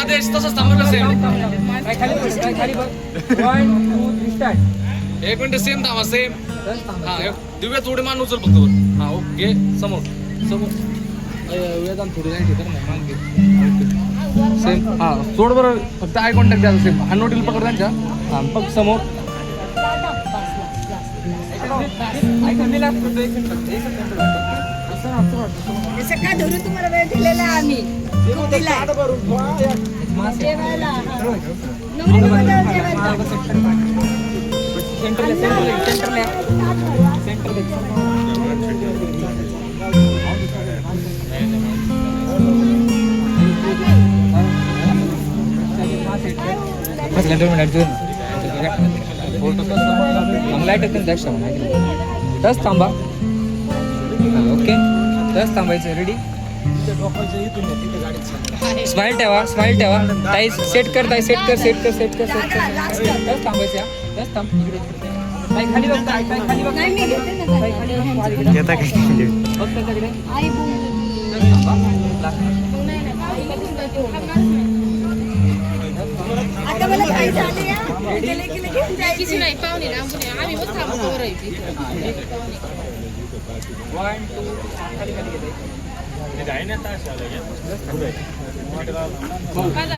आदेश तसंच थांबवलं सेम. एक मिनिट सेम थांबा सेम. हा दिव्या थोडी मान उचल फक्त वर. हा ओके समोर समोर वेदांत थोडी नाही ठिकाण नाही मागे सेम. हा सोड बरं फक्त आय कॉन्टॅक्ट द्यायचं सेम. हा नोटील पकड त्यांच्या. हा फक्त समोर सकाळ धरून तुम्हाला वेळ दिलेला आहे आम्ही. जेवायला दस थांबा. ओके दस थांबायचं. रेडी. स्माइल ठेवा स्माइल ठेवा. ताई सेट कर ताई सेट कर सेट कर सेट कर सेट कर. दस थांबायचं. दस थांब. ताई खाली बघ ताई खाली बघ. नाही मी घेते ना ताई खाली बघ. घेता काय बघ त्याच्याकडे. आई बोल. आता मला काय झालं या गेले की घेऊन जायची नाही पाहुणे ना आम्ही मग थांबतो. 1 2 खाली खाली घेते.